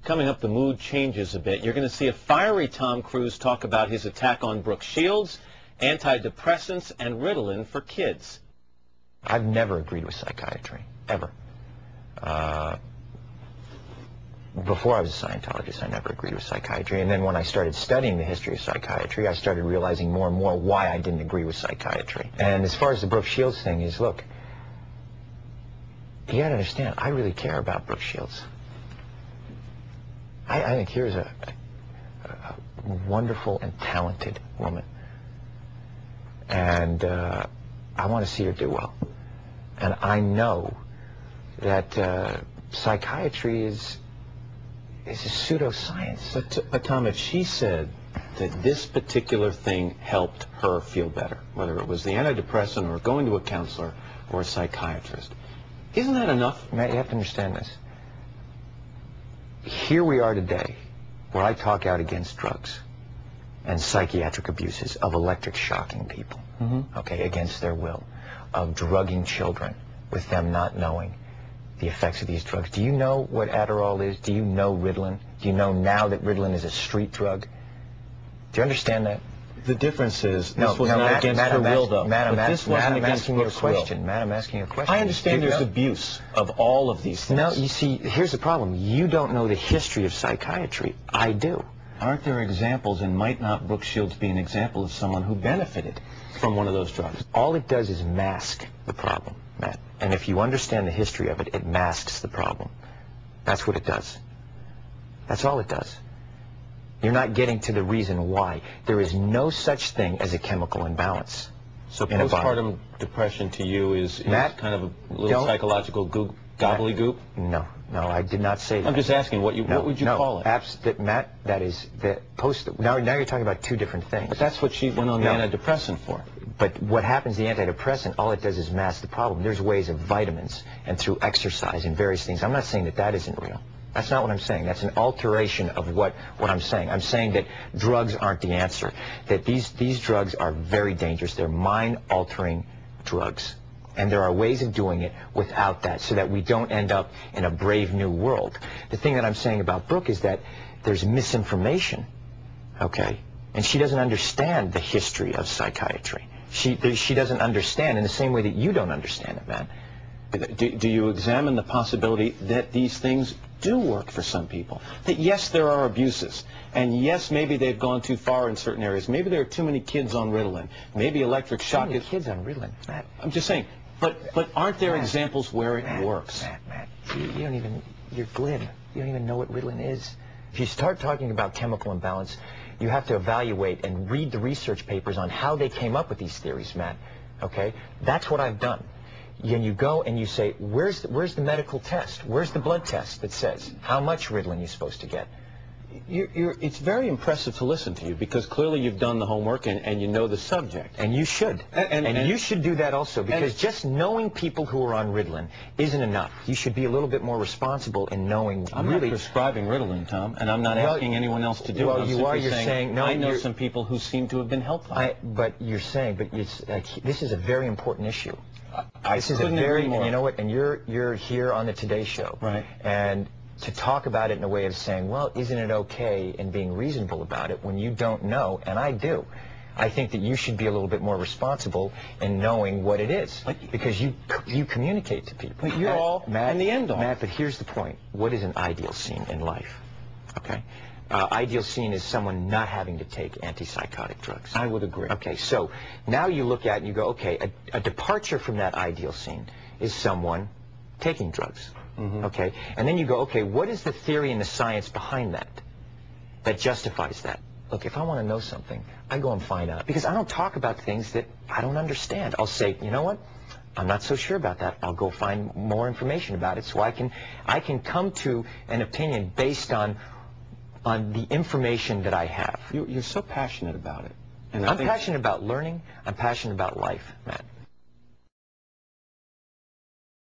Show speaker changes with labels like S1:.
S1: Coming up, the mood changes a bit. You're going to see a fiery Tom Cruise talk about his attack on Brooke Shields, antidepressants, and Ritalin for kids.
S2: I've never agreed with psychiatry, ever. Before I was a Scientologist, I never agreed with psychiatry. And then when I started studying the history of psychiatry, I started realizing more and more why I didn't agree with psychiatry. And as far as the Brooke Shields thing is, look, you got to understand, I really care about Brooke Shields. I think here's a wonderful and talented woman. And I want to see her do well. And I know that psychiatry is a pseudoscience.
S1: But Tom, if she said that this particular thing helped her feel better, whether it was the antidepressant or going to a counselor or a psychiatrist, isn't that enough?
S2: Matt, you have to understand this. Here we are today, where I talk out against drugs and psychiatric abuses of electric shocking people, okay, against their will, of drugging children with them not knowing the effects of these drugs. Do you know what Adderall is? Do you know Ritalin? Do you know now that Ritalin is a street drug? Do you understand that?
S1: The difference is this was not against her will, though.
S2: Matt, I'm asking you a question. Matt, I'm asking you a question.
S1: I understand there's abuse of all of these things.
S2: No, you see, here's the problem. You don't know the history of psychiatry. I do.
S1: Aren't there examples, and might not Brooke Shields be an example of someone who benefited from one of those drugs?
S2: All it does is mask the problem, Matt. And if you understand the history of it, it masks the problem. That's what it does. That's all it does. You're not getting to the reason why. There is no such thing as a chemical imbalance.
S1: So postpartum depression to you is
S2: Matt,
S1: kind of a little psychological gobbledygook?
S2: No, I did not say that.
S1: I'm just asking what would you call it?
S2: Matt, that is the now you're talking about two different things.
S1: But that's what she went on the antidepressant for.
S2: But what happens, the antidepressant, all it does is mask the problem. There's ways of vitamins and through exercise and various things. I'm not saying that that isn't real. That's not what I'm saying. That's an alteration of what I'm saying. I'm saying that drugs aren't the answer, that these drugs are very dangerous. They're mind-altering drugs. And there are ways of doing it without that so that we don't end up in a brave new world. The thing that I'm saying about Brooke is that there's misinformation, okay? And she doesn't understand the history of psychiatry. She doesn't understand in the same way that you don't understand it, man.
S1: Do you examine the possibility that these things do work for some people? That yes, there are abuses, and yes, maybe they've gone too far in certain areas. Maybe there are too many kids on Ritalin. Maybe electric shock is...
S2: kids on Ritalin, Matt.
S1: I'm just saying, but aren't there examples where it works?
S2: Matt, you don't even... You're glib. You don't even know what Ritalin is. If you start talking about chemical imbalance, you have to evaluate and read the research papers on how they came up with these theories, Matt. Okay? That's what I've done. And you go and you say, where's the medical test? Where's the blood test that says how much Ritalin you're supposed to get?
S1: It's very impressive to listen to you because clearly you've done the homework and you know the subject.
S2: And you should. And you should do that also because just knowing people who are on Ritalin isn't enough. You should be a little bit more responsible in knowing
S1: I'm not prescribing Ritalin, Tom, and I'm not asking anyone else to do it.
S2: Well, you are. You're saying no.
S1: I know some people who seem to have been helped by it.
S2: But you're saying, this is a very important issue.
S1: This is a very,
S2: and you know what? And you're here on the Today Show,
S1: right?
S2: And to talk about it in a way of saying, well, isn't it okay, and being reasonable about it when you don't know, and I do. I think that you should be a little bit more responsible in knowing what it is, because you communicate to people.
S1: But you're all
S2: Matt,
S1: in the end all.
S2: Matt, but here's the point: what is an ideal scene in life? Okay. Ideal scene is someone not having to take antipsychotic drugs.
S1: I would agree.
S2: Okay, so now you look at it and you go, okay, a departure from that ideal scene is someone taking drugs. Okay, and then you go, okay, what is the theory and the science behind that justifies that? Look, if I want to know something, I go and find out, because I don't talk about things that I don't understand. I'll say, you know what? I'm not so sure about that. I'll go find more information about it so I can come to an opinion based on the information that I have.
S1: You're so passionate about it. And
S2: I'm passionate about learning. I'm passionate about life, Matt.